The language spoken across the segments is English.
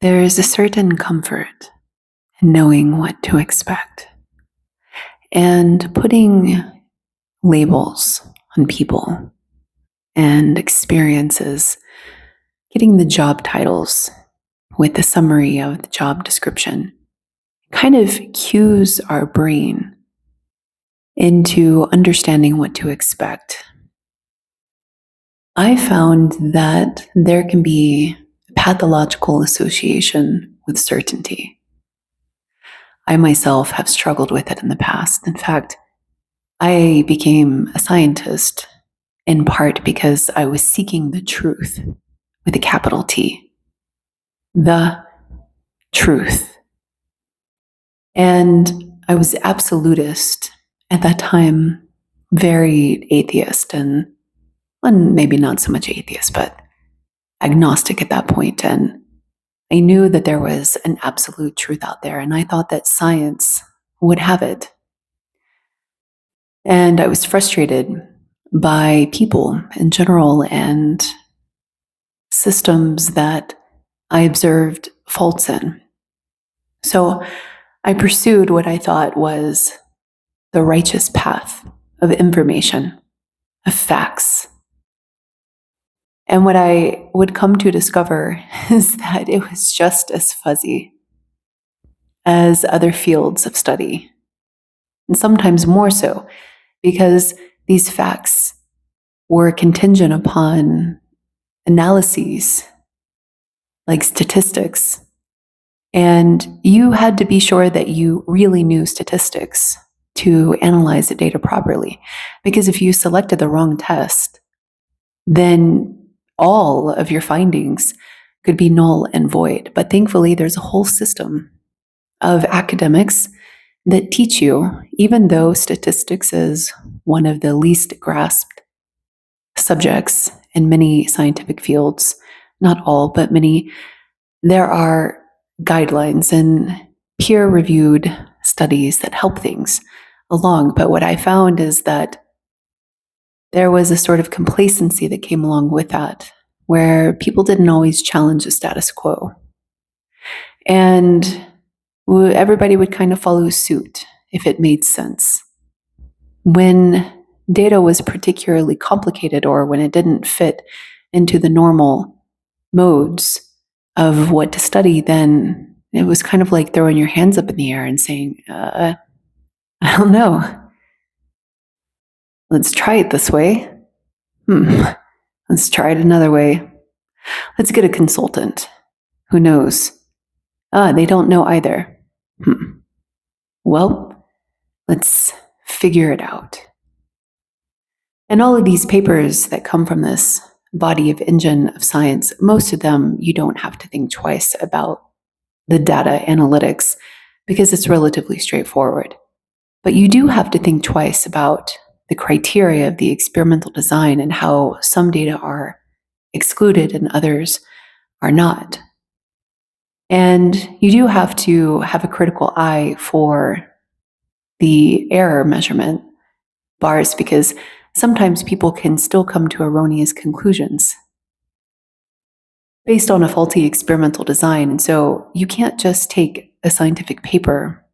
There is a certain comfort in knowing what to expect and putting labels on people and experiences, getting the job titles with the summary of the job description kind of cues our brain into understanding what to expect. I found that there can be a pathological association with certainty. I myself have struggled with it in the past. In fact, I became a scientist in part because I was seeking the truth with a capital T. The truth. And I was absolutist at that time, very atheist and maybe not so much atheist, but agnostic at that point. And I knew that there was an absolute truth out there, and I thought that science would have it. And I was frustrated by people in general and systems that I observed faults in. So I pursued what I thought was the righteous path of information, of facts. And what I would come to discover is that it was just as fuzzy as other fields of study, and sometimes more so, because these facts were contingent upon analyses like statistics. And you had to be sure that you really knew statistics to analyze the data properly. Because if you selected the wrong test, then all of your findings could be null and void. But thankfully, there's a whole system of academics that teach you, even though statistics is one of the least grasped subjects in many scientific fields, not all, but many, there are guidelines and peer-reviewed studies that help things along. But what I found is that there was a sort of complacency that came along with that, where people didn't always challenge the status quo. And everybody would kind of follow suit if it made sense. When data was particularly complicated or when it didn't fit into the normal modes of what to study, then it was kind of like throwing your hands up in the air and saying, I don't know. Let's try it this way. Let's try it another way. Let's get a consultant. Who knows? They don't know either. Well, let's figure it out. And all of these papers that come from this body of engine of science, most of them you don't have to think twice about the data analytics because it's relatively straightforward. But you do have to think twice about the criteria of the experimental design and how some data are excluded and others are not. And you do have to have a critical eye for the error measurement bars because sometimes people can still come to erroneous conclusions based on a faulty experimental design. And so you can't just take a scientific paper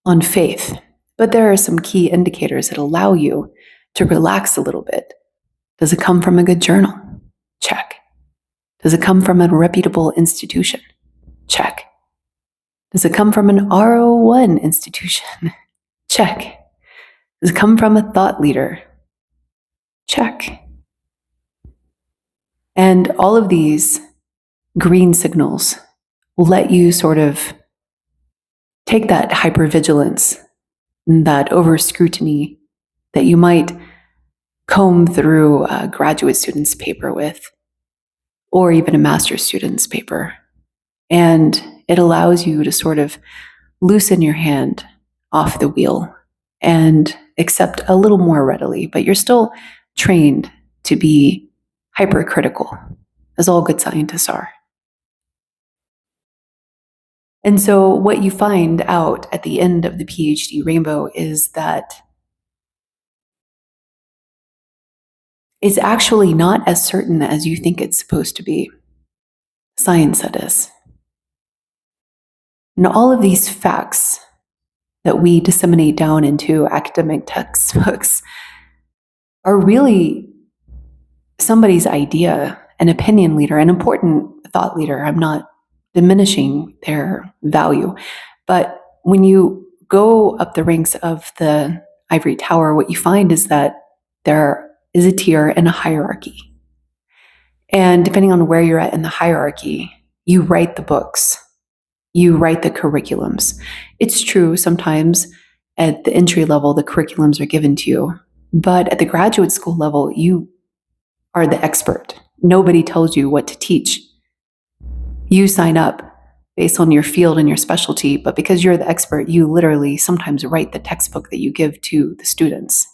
on faith, but there are some key indicators that allow you to relax a little bit. Does it come from a good journal? Check. Does it come from a reputable institution? Check. Does it come from an R01 institution? Check. Does it come from a thought leader? Check. And all of these green signals will let you sort of take that hypervigilance, that over scrutiny that you might comb through a graduate student's paper with, or even a master's student's paper. And it allows you to sort of loosen your hand off the wheel and accept a little more readily, but you're still trained to be hypercritical, as all good scientists are. And so what you find out at the end of the PhD rainbow is that it's actually not as certain as you think it's supposed to be. Science, that is. And all of these facts that we disseminate down into academic textbooks are really somebody's idea, an opinion leader, an important thought leader. I'm not diminishing their value. But when you go up the ranks of the ivory tower, what you find is that there is a tier and a hierarchy. And depending on where you're at in the hierarchy, you write the books, you write the curriculums. It's true, sometimes at the entry level, the curriculums are given to you. But at the graduate school level, you are the expert. Nobody tells you what to teach. You sign up based on your field and your specialty, but because you're the expert, you literally sometimes write the textbook that you give to the students.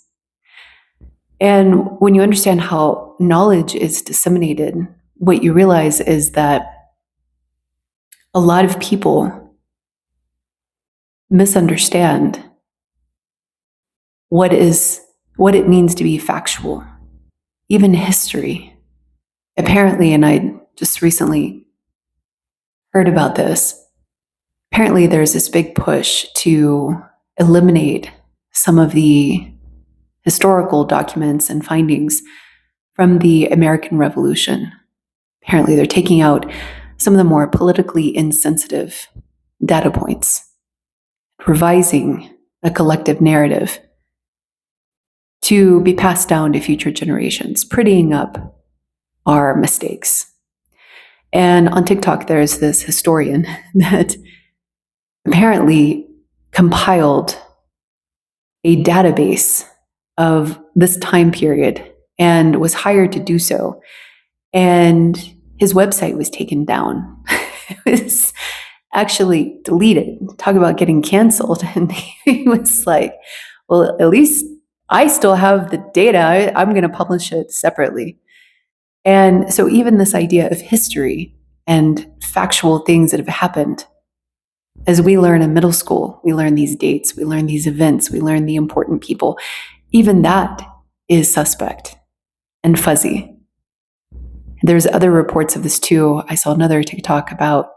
And when you understand how knowledge is disseminated, what you realize is that a lot of people misunderstand what it means to be factual, even history. Apparently, and I just recently heard about this, apparently there's this big push to eliminate some of the historical documents and findings from the American Revolution. Apparently, they're taking out some of the more politically insensitive data points, revising a collective narrative to be passed down to future generations, prettying up our mistakes. And on TikTok, there's this historian that apparently compiled a database of this time period and was hired to do so. And his website was taken down. It was actually deleted. Talk about getting canceled. And he was like, well, at least I still have the data. I'm going to publish it separately. And so even this idea of history and factual things that have happened, as we learn in middle school, we learn these dates, we learn these events, we learn the important people. Even that is suspect and fuzzy. There's other reports of this too. I saw another TikTok about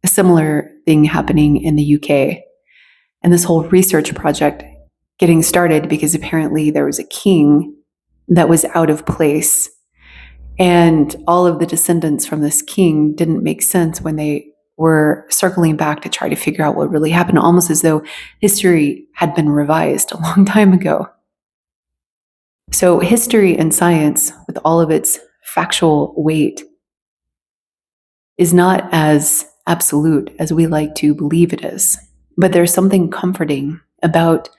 a similar thing happening in the UK, and this whole research project getting started because apparently there was a king that was out of place, and all of the descendants from this king didn't make sense when they were circling back to try to figure out what really happened, almost as though history had been revised a long time ago. So history and science, with all of its factual weight, is not as absolute as we like to believe it is. But there's something comforting about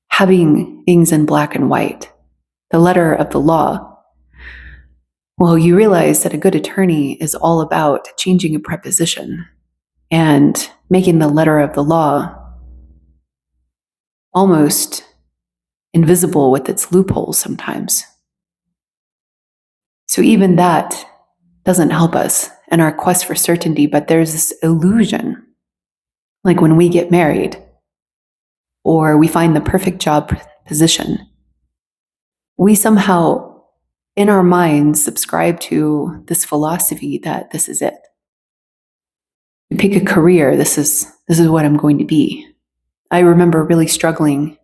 having things in black and white, the letter of the law. Well, you realize that a good attorney is all about changing a preposition and making the letter of the law almost invisible with its loopholes sometimes. So even that doesn't help us in our quest for certainty, but there's this illusion, like when we get married or we find the perfect job position, we somehow in our minds subscribe to this philosophy that this is it. You pick a career, this is what I'm going to be. I remember really struggling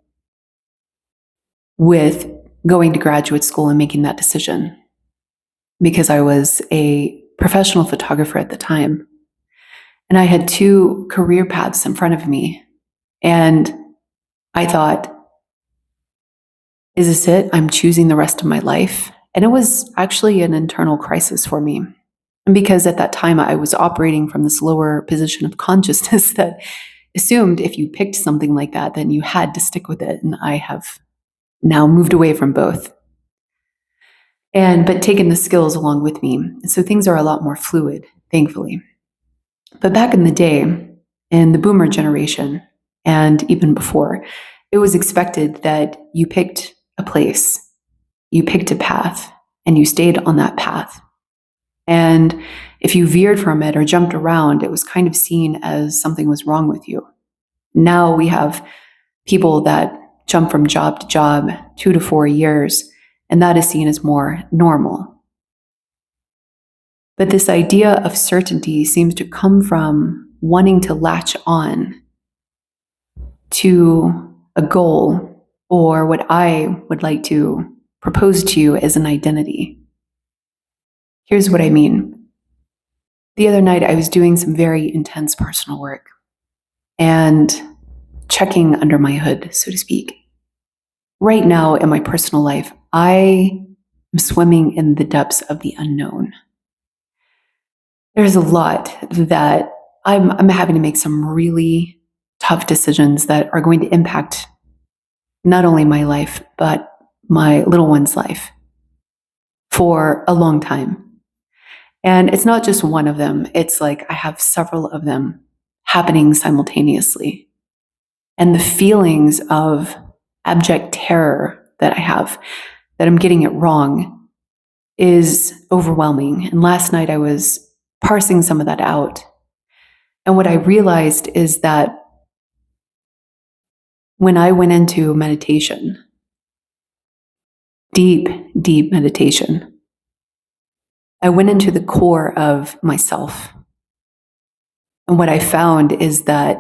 with going to graduate school and making that decision because I was a professional photographer at the time. And I had two career paths in front of me. And I thought, is this it? I'm choosing the rest of my life. And it was actually an internal crisis for me. And because at that time I was operating from this lower position of consciousness that assumed if you picked something like that, then you had to stick with it. And I have now moved away from both. But taken the skills along with me. So things are a lot more fluid, thankfully. But back in the day, in the boomer generation, and even before, it was expected that you picked a place, you picked a path, and you stayed on that path. And if you veered from it or jumped around, it was kind of seen as something was wrong with you. Now we have people that jump from job to job, 2 to 4 years, and that is seen as more normal. But this idea of certainty seems to come from wanting to latch on to a goal or what I would like to propose to you as an identity. Here's what I mean. The other night, I was doing some very intense personal work and checking under my hood, so to speak. Right now in my personal life, I am swimming in the depths of the unknown. There's a lot that I'm having to make some really tough decisions that are going to impact not only my life, but my little one's life for a long time. And it's not just one of them. It's like I have several of them happening simultaneously. And the feelings of abject terror that I have, that I'm getting it wrong, is overwhelming. And last night I was parsing some of that out. And what I realized is that when I went into meditation, deep, deep meditation, I went into the core of myself. And what I found is that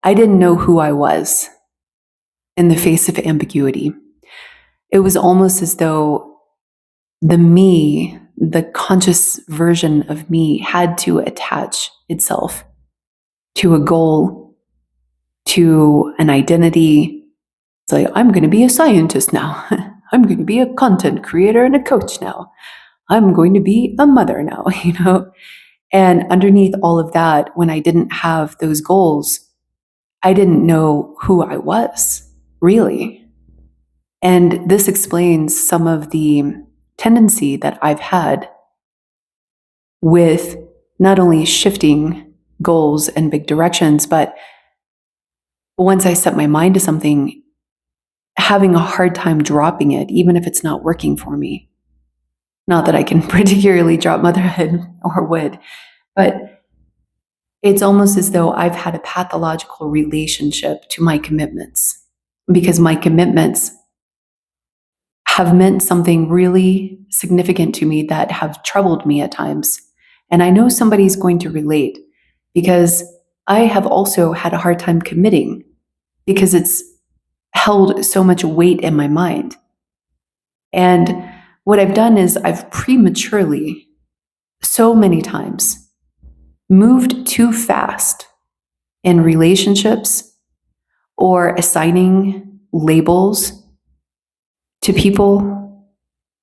I didn't know who I was in the face of ambiguity. It was almost as though the me, the conscious version of me, had to attach itself to a goal, to an identity. It's like, I'm going to be a scientist now. I'm going to be a content creator and a coach now. I'm going to be a mother now, And underneath all of that, when I didn't have those goals, I didn't know who I was, really. And this explains some of the tendency that I've had with not only shifting goals and big directions, but once I set my mind to something, having a hard time dropping it, even if it's not working for me. Not that I can particularly drop motherhood or would, but it's almost as though I've had a pathological relationship to my commitments, because my commitments have meant something really significant to me that have troubled me at times. And I know somebody's going to relate, because I have also had a hard time committing because it's held so much weight in my mind. And what I've done is I've prematurely, so many times, moved too fast in relationships or assigning labels to people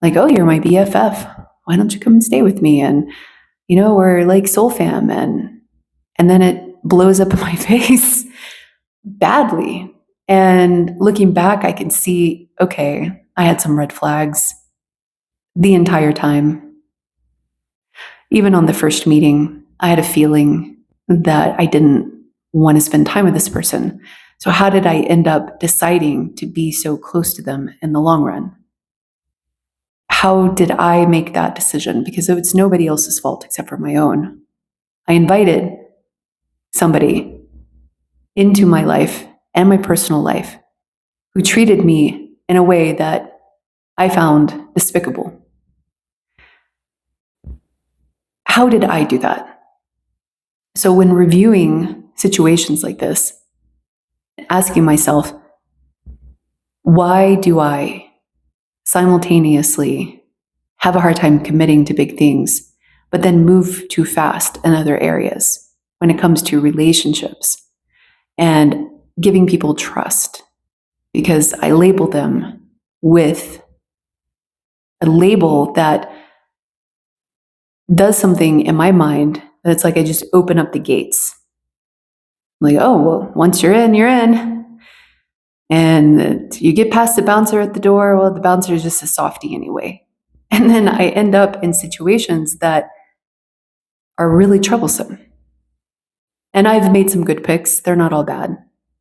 like, oh, you're my BFF. Why don't you come and stay with me? And, we're like soul fam. And then it blows up in my face badly. And looking back, I can see, okay, I had some red flags the entire time. Even on the first meeting, I had a feeling that I didn't want to spend time with this person. So how did I end up deciding to be so close to them in the long run? How did I make that decision? Because it's nobody else's fault except for my own. I invited somebody into my life and my personal life who treated me in a way that I found despicable. How did I do that? So when reviewing situations like this, asking myself, why do I simultaneously have a hard time committing to big things, but then move too fast in other areas when it comes to relationships and giving people trust? Because I label them with a label that does something in my mind that it's like I just open up the gates. I'm like, oh, well, once you're in, you're in. And you get past the bouncer at the door, well, the bouncer is just a softie anyway. And then I end up in situations that are really troublesome. And I've made some good picks. They're not all bad.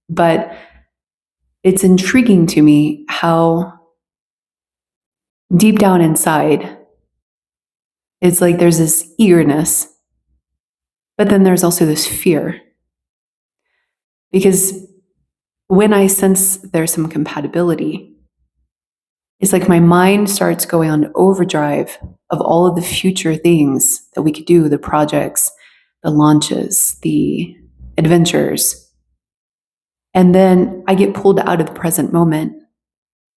But it's intriguing to me how deep down inside, it's like there's this eagerness, but then there's also this fear. Because when I sense there's some compatibility, it's like my mind starts going on overdrive of all of the future things that we could do, the projects, the launches, the adventures. And then I get pulled out of the present moment.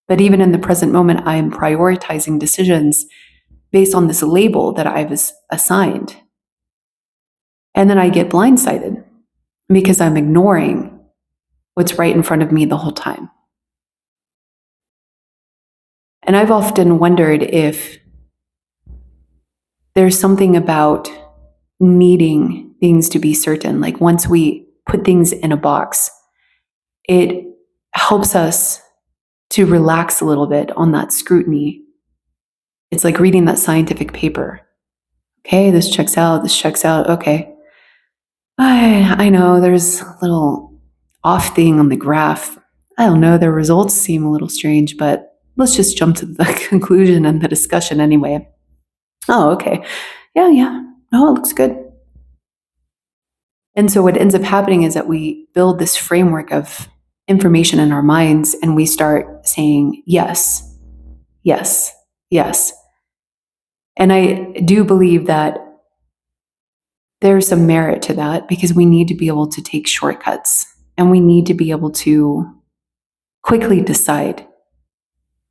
But even in the present moment, I am prioritizing decisions based on this label that I've assigned. And then I get blindsided because I'm ignoring what's right in front of me the whole time. And I've often wondered if there's something about needing things to be certain. Like once we put things in a box, it helps us to relax a little bit on that scrutiny. It's like reading that scientific paper. Okay, this checks out, okay. I know there's a little off thing on the graph. I don't know, the results seem a little strange, but let's just jump to the conclusion and the discussion anyway. Oh, okay. Yeah. Oh, it looks good. And so what ends up happening is that we build this framework of information in our minds and we start saying yes. And I do believe that there's some merit to that because we need to be able to take shortcuts and we need to be able to quickly decide.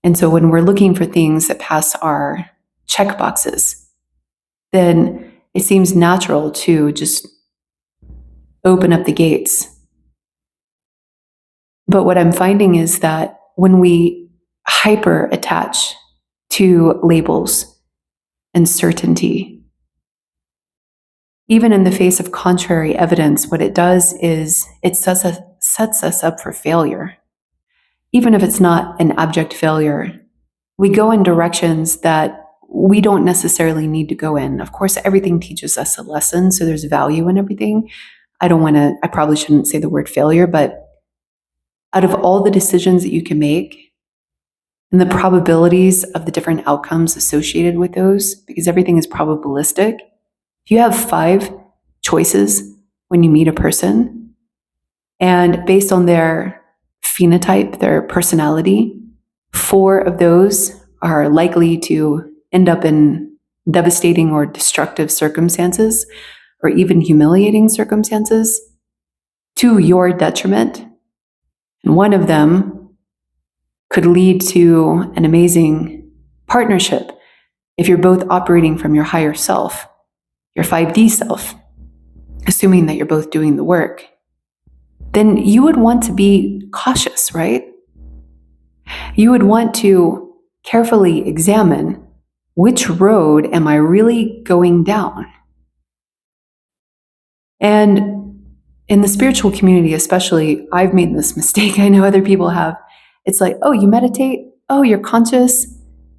And so when we're looking for things that pass our check boxes, then it seems natural to just open up the gates. But what I'm finding is that when we hyper attach to labels and certainty, even in the face of contrary evidence, what it does is it sets us up for failure. Even if it's not an abject failure, we go in directions that we don't necessarily need to go in. Of course, everything teaches us a lesson, so there's value in everything. I probably shouldn't say the word failure, but out of all the decisions that you can make and the probabilities of the different outcomes associated with those, because everything is probabilistic, if you have 5 choices when you meet a person, and based on their phenotype, their personality, 4 of those are likely to end up in devastating or destructive circumstances, or even humiliating circumstances, to your detriment. And one of them could lead to an amazing partnership if you're both operating from your higher self, your 5D self, assuming that you're both doing the work. Then you would want to be cautious, right? You would want to carefully examine which road am I really going down? And in the spiritual community, especially, I've made this mistake. I know other people have. It's like, oh, you meditate? Oh, you're conscious?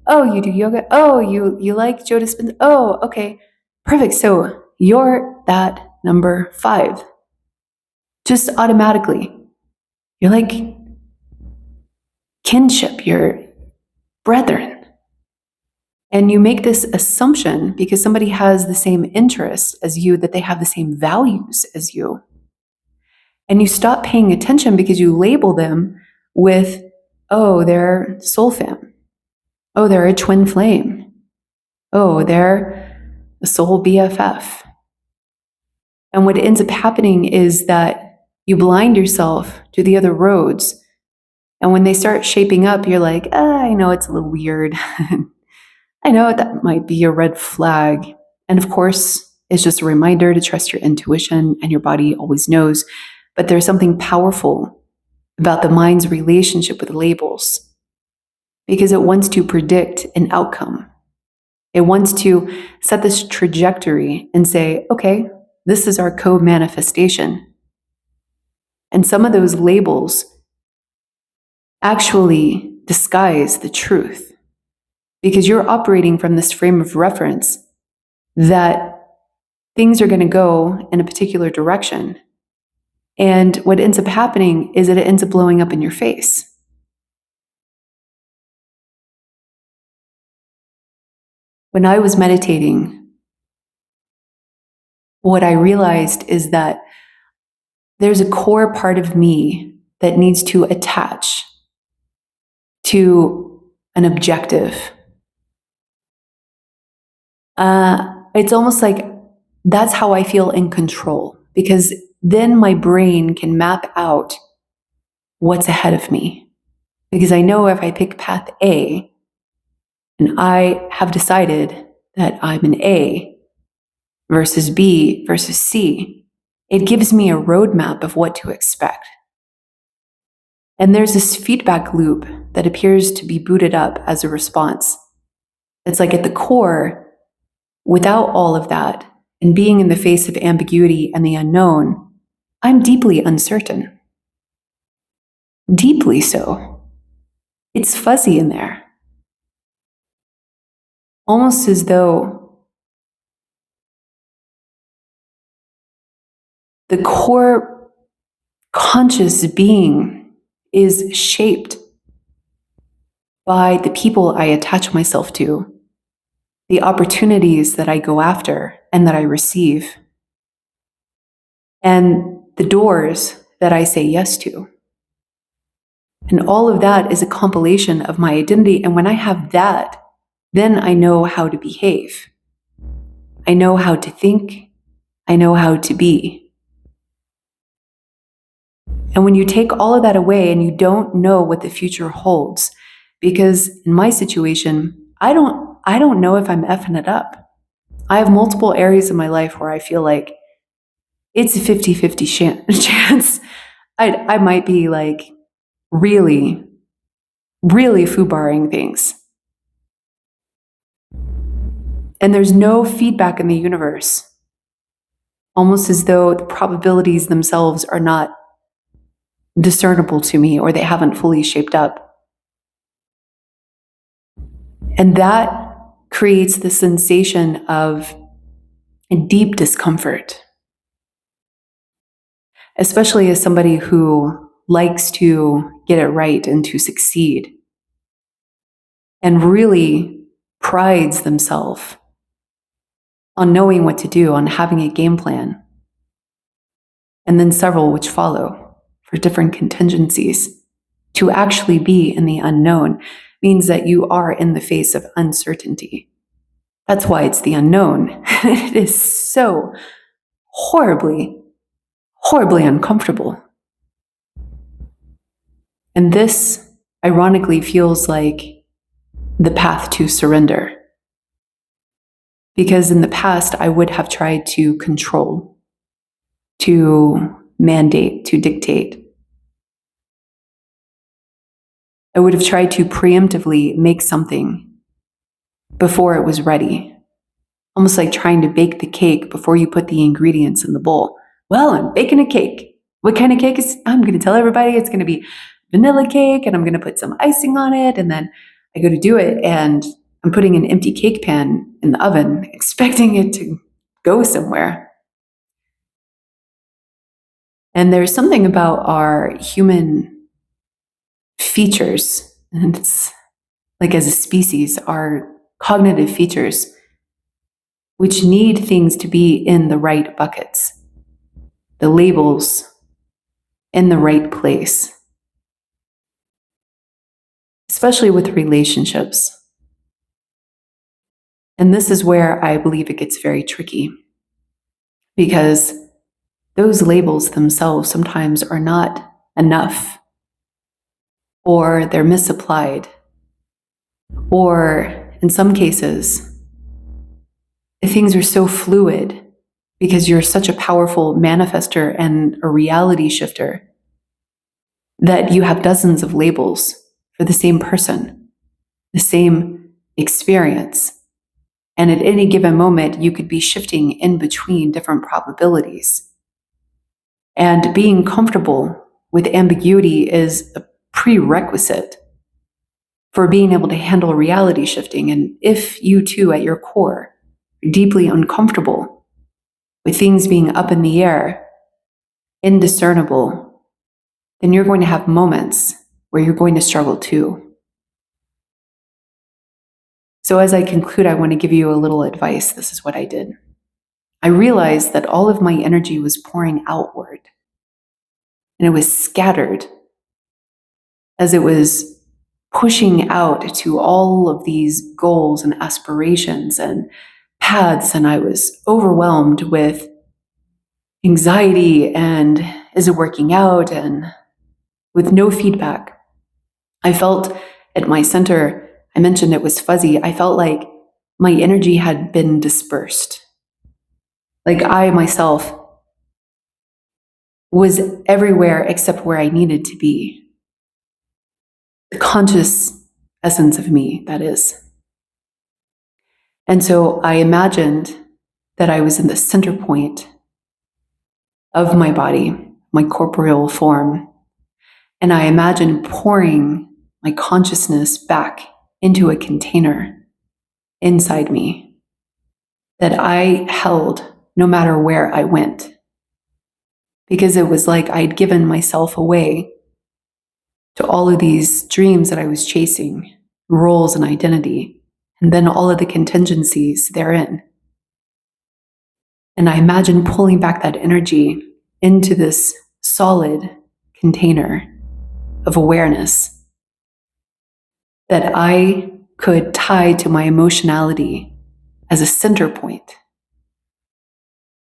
Oh, you do yoga? Oh, you like Joe Dispenza? Oh, okay, perfect. So you're that number 5. Just automatically. You're like kinship, you're brethren. And you make this assumption because somebody has the same interests as you, that they have the same values as you. And you stop paying attention because you label them with, oh, they're soul fam. Oh, they're a twin flame. Oh, they're a soul BFF. And what ends up happening is that you blind yourself to the other roads. And when they start shaping up, you're like, I know it's a little weird. I know that might be a red flag. And of course, it's just a reminder to trust your intuition, and your body always knows. But there's something powerful about the mind's relationship with labels because it wants to predict an outcome. It wants to set this trajectory and say, okay, this is our co-manifestation. And some of those labels actually disguise the truth because you're operating from this frame of reference that things are going to go in a particular direction. And what ends up happening is that it ends up blowing up in your face. When I was meditating, what I realized is that there's a core part of me that needs to attach to an objective. It's almost like that's how I feel in control, because then my brain can map out what's ahead of me. Because I know if I pick path A and I have decided that I'm an A versus B versus C, it gives me a roadmap of what to expect. And there's this feedback loop that appears to be booted up as a response. It's like at the core, without all of that, and being in the face of ambiguity and the unknown, I'm deeply uncertain. Deeply so. It's fuzzy in there. Almost as though the core conscious being is shaped by the people I attach myself to, the opportunities that I go after and that I receive, and the doors that I say yes to. And all of that is a compilation of my identity. And when I have that, then I know how to behave. I know how to think. I know how to be. And when you take all of that away and you don't know what the future holds, because in my situation, I don't know if I'm effing it up. I have multiple areas in my life where I feel like it's a 50-50 chance. I might be like really, really foobarring things. And there's no feedback in the universe, almost as though the probabilities themselves are not discernible to me or they haven't fully shaped up. And that creates the sensation of a deep discomfort, especially as somebody who likes to get it right and to succeed and really prides themselves on knowing what to do, on having a game plan, and then several which follow for different contingencies. To actually be in the unknown means that you are in the face of uncertainty. That's why it's the unknown. It is so horribly, horribly uncomfortable. And this, ironically, feels like the path to surrender. Because in the past, I would have tried to control, to mandate, to dictate. I would have tried to preemptively make something before it was ready. Almost like trying to bake the cake before you put the ingredients in the bowl. Well, I'm baking a cake. What kind of cake is? I'm going to tell everybody it's going to be vanilla cake, and I'm going to put some icing on it. And then I go to do it, and I'm putting an empty cake pan in the oven, expecting it to go somewhere. And there's something about our human features, and it's like as a species, our cognitive features, which need things to be in the right buckets, the labels in the right place, especially with relationships. And this is where I believe it gets very tricky, because those labels themselves sometimes are not enough, or they're misapplied, or in some cases, things are so fluid because you're such a powerful manifester and a reality shifter that you have dozens of labels for the same person, the same experience. And at any given moment, you could be shifting in between different probabilities. And being comfortable with ambiguity is a prerequisite for being able to handle reality shifting. And if you too, at your core, are deeply uncomfortable with things being up in the air, indiscernible, then you're going to have moments where you're going to struggle too. So as I conclude, I want to give you a little advice. This is what I did. I realized that all of my energy was pouring outward, and it was scattered as it was pushing out to all of these goals and aspirations and paths, and I was overwhelmed with anxiety and is it working out, and with no feedback. I felt at my center, I mentioned it was fuzzy. I felt like my energy had been dispersed. Like I myself was everywhere except where I needed to be. The conscious essence of me, that is. And so I imagined that I was in the center point of my body, my corporeal form. And I imagined pouring my consciousness back into a container inside me that I held no matter where I went. Because it was like I'd given myself away to all of these dreams that I was chasing, roles and identity, and then all of the contingencies therein. And I imagined pulling back that energy into this solid container of awareness that I could tie to my emotionality as a center point.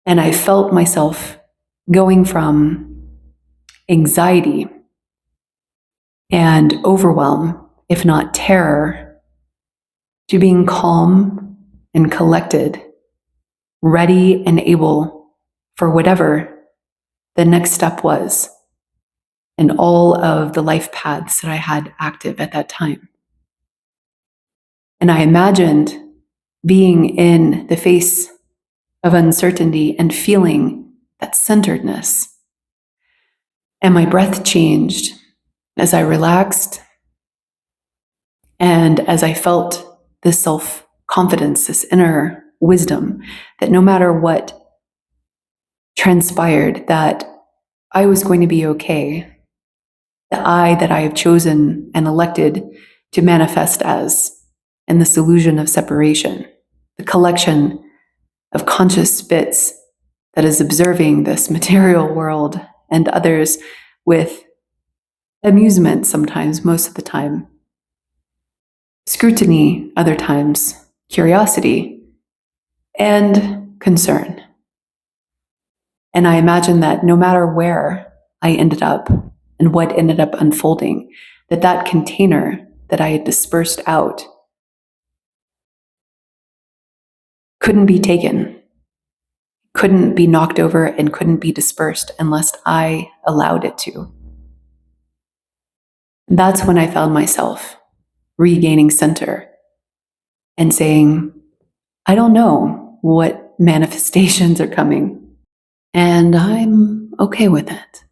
And I felt myself going from anxiety and overwhelm, if not terror, to being calm and collected, ready and able for whatever the next step was in all of the life paths that I had active at that time. And I imagined being in the face of uncertainty and feeling that centeredness. And my breath changed as I relaxed and as I felt this self-confidence, this inner wisdom, that no matter what transpired, that I was going to be okay. The I that I have chosen and elected to manifest as in this illusion of separation, the collection of conscious bits that is observing this material world and others with amusement sometimes, most of the time, scrutiny other times, curiosity, and concern. And I imagine that no matter where I ended up and what ended up unfolding, that container that I had dispersed out couldn't be taken, couldn't be knocked over, and couldn't be dispersed unless I allowed it to. That's when I found myself regaining center and saying, I don't know what manifestations are coming, and I'm okay with it.